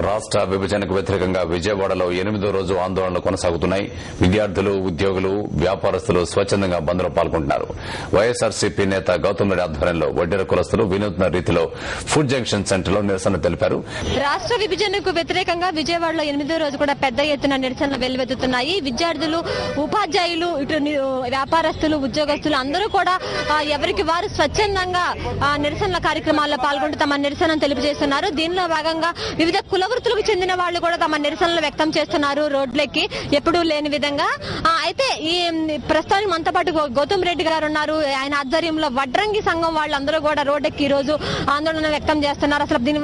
రాష్ట్ర విభజనకు వ్యతిరేకంగా విజయవాడలో 8వ రోజు ఆందోళనలు కొనసాగుతున్నాయి. విద్యార్థులు, ఉద్యోగులు, వ్యాపారస్తులు స్వచ్ఛందంగా బంద్లో పాల్గొంటున్నారు. వైఎస్ఆర్సీపీ నేత గౌతమ్ రెడ్డి ఆధ్వర్యంలో వడ్డెర కులస్తులు వినూత్న రీతిలో ఫుడ్ జంక్షన్ సెంటర్లో నిరసన తెలిపారు. రాష్ట్ర విభజనకు వ్యతిరేకంగా విజయవాడలో 8వ రోజు కూడా పెద్ద ఎత్తున నిరసనలు వెల్లువెత్తుతున్నాయి. విద్యార్థులు, ఉపాధ్యాయులు, ఇటు వ్యాపారస్తులు, ఉద్యోగస్తులు అందరూ కూడా ఎవరికి వారు స్వచ్ఛందంగా నిరసనల కార్యక్రమాల్లో పాల్గొంటూ తమ నిరసనను తెలియజేస్తున్నారు. దీనిలో భాగంగా వివిధ కులవృత్తులకు చెందిన వాళ్ళు కూడా తమ నిరసనలు వ్యక్తం చేస్తున్నారు రోడ్లెక్కి, ఎప్పుడూ లేని విధంగా. అయితే ఈ ప్రస్తుతానికి మనతో పాటు గౌతమ్ రెడ్డి గారు ఉన్నారు. ఆయన ఆధ్వర్యంలో వడ్రంగి సంఘం వాళ్ళందరూ కూడా రోడ్డెక్కి ఈ రోజు ఆందోళన వ్యక్తం చేస్తున్నారు. అసలు దీని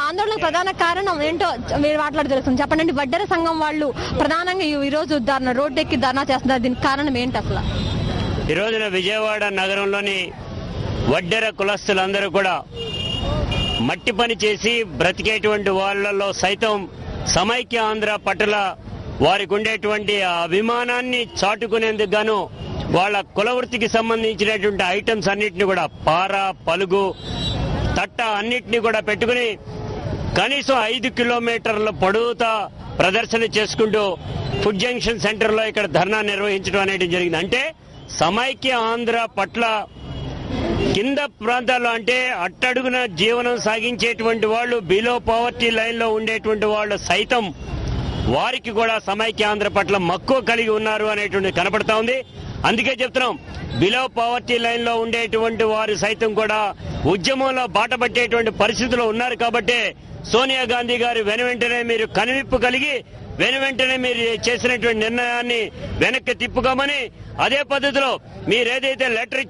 ఆందోళన ప్రధాన కారణం ఏంటో మీరు మాట్లాడి తెలుస్తుంది. చెప్పండి, వడ్డెర సంఘం వాళ్ళు ప్రధానంగా ఈ రోజు రోడ్డెక్కి ధర్నా చేస్తున్నారు. దీనికి కారణం ఏంటి అసలు? ఈ రోజున విజయవాడ నగరంలోని వడ్డెర కులస్తులందరూ కూడా మట్టి పని చేసి బ్రతికేటువంటి వాళ్లలో సైతం సమైక్య ఆంధ్ర పట్ల వారికి ఉండేటువంటి అభిమానాన్ని చాటుకునేందుకు గాను వాళ్ళ కులవృత్తికి సంబంధించినటువంటి ఐటమ్స్ అన్నింటినీ కూడా పార, పలుగు, తట్ట అన్నిటినీ కూడా పెట్టుకుని కనీసం 5 కిలోమీటర్ల పొడవుతా ప్రదర్శన చేసుకుంటూ ఫుడ్ జంక్షన్ సెంటర్ లో ఇక్కడ ధర్నా నిర్వహించడం అనేది జరిగింది. అంటే సమైక్య ఆంధ్ర పట్ల కింద ప్రాంతాల్లో, అంటే అట్టడుగున జీవనం సాగించేటువంటి వాళ్ళు, బిలో పవర్టీ లైన్ లో ఉండేటువంటి వాళ్ళు సైతం వారికి కూడా సమైక్య ఆంధ్ర పట్ల మక్కువ కలిగి ఉన్నారు అనేటువంటి కనపడతా ఉంది. అందుకే చెప్తున్నాం, బిలో పవర్టీ లైన్ లో ఉండేటువంటి వారు సైతం కూడా ఉద్యమంలో బాట పట్టేటువంటి పరిస్థితుల్లో ఉన్నారు. కాబట్టి సోనియా గాంధీ గారు వెనువెంటనే మీరు కనువిప్పు కలిగి వెనువెంటనే మీరు చేసినటువంటి నిర్ణయాన్ని వెనక్కి తిప్పుకోమని, అదే పద్ధతిలో మీరేదైతే లెటర్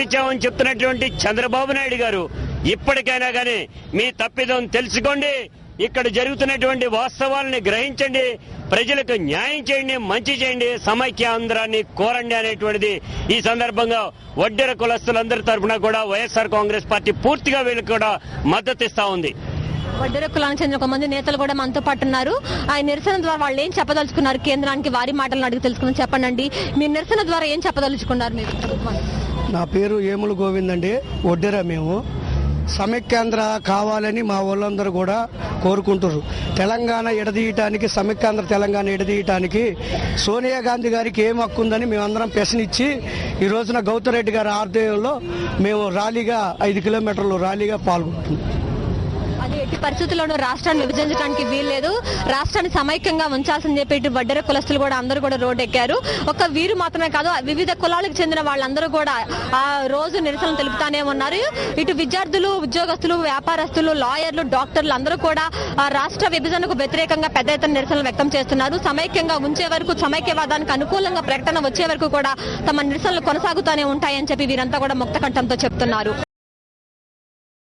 ఇచ్చామని చెప్తున్నటువంటి చంద్రబాబు నాయుడు గారు ఇప్పటికైనా కానీ మీ తప్పిదం తెలుసుకోండి, ఇక్కడ జరుగుతున్నటువంటి వాస్తవాలని గ్రహించండి, ప్రజలకు న్యాయం చేయండి, మంచి చేయండి, సమైక్య ఆంధ్రాన్ని కోరండి అనేటువంటిది ఈ సందర్భంగా వడ్డెర కులస్తులందరి తరఫున కూడా వైఎస్ఆర్ కాంగ్రెస్ పార్టీ పూర్తిగా వీళ్ళకి కూడా మద్దతు ఇస్తా ఉంది. వడ్డెర కులానికి చెందిన కొంతమంది నేతలు కూడా మనతో పాటు ఉన్నారు. ఆ నిరసన ద్వారా వాళ్ళు ఏం చెప్పదలుచుకున్నారు కేంద్రానికి, వారి మాటలను అడిగి తెలుసుకుని చెప్పండి. మీ నిరసన ద్వారా ఏం చెప్పదలుచుకున్నారు మీరు? నా పేరు ఏములు గోవింద్ అండి, వడ్డెర. మేము సమైక్యాంధ్ర కావాలని మా వాళ్ళందరూ కూడా కోరుకుంటారు. తెలంగాణ ఎడదీయటానికి, సమైక్యాంధ్ర తెలంగాణ ఎడదీయటానికి సోనియా గాంధీ గారికి ఏం హక్కు ఉందని మేమందరం ప్రశ్నించి ఈ రోజున గౌతమ్ రెడ్డి గారి ఆధ్వర్యంలో మేము ర్యాలీగా 5 కిలోమీటర్లు ర్యాలీగా పాల్గొంటున్నాం. ఎట్టి పరిస్థితుల్లోనూ రాష్ట్రాన్ని విభజించడానికి వీల్లేదు, రాష్ట్రాన్ని సమైక్యంగా ఉంచాల్సింది చెప్పి ఇటు వడ్డెర కులస్తులు కూడా అందరూ కూడా రోడ్డు ఎక్కారు. ఒక్క వీరు మాత్రమే కాదు, వివిధ కులాలకు చెందిన వాళ్ళందరూ కూడా ఆ రోజు నిరసన తెలుపుతానే ఉన్నారు. ఇటు విద్యార్థులు, ఉద్యోగస్తులు, వ్యాపారస్తులు, లాయర్లు, డాక్టర్లు అందరూ కూడా రాష్ట్ర విభజనకు వ్యతిరేకంగా పెద్ద ఎత్తున నిరసనలు వ్యక్తం చేస్తున్నారు. సమైక్యంగా ఉంచే వరకు, సమైక్యవాదానికి అనుకూలంగా ప్రకటన వచ్చే వరకు కూడా తమ నిరసనలు కొనసాగుతూనే ఉంటాయని చెప్పి వీరంతా కూడా ముక్త కంఠంతో చెప్తున్నారు.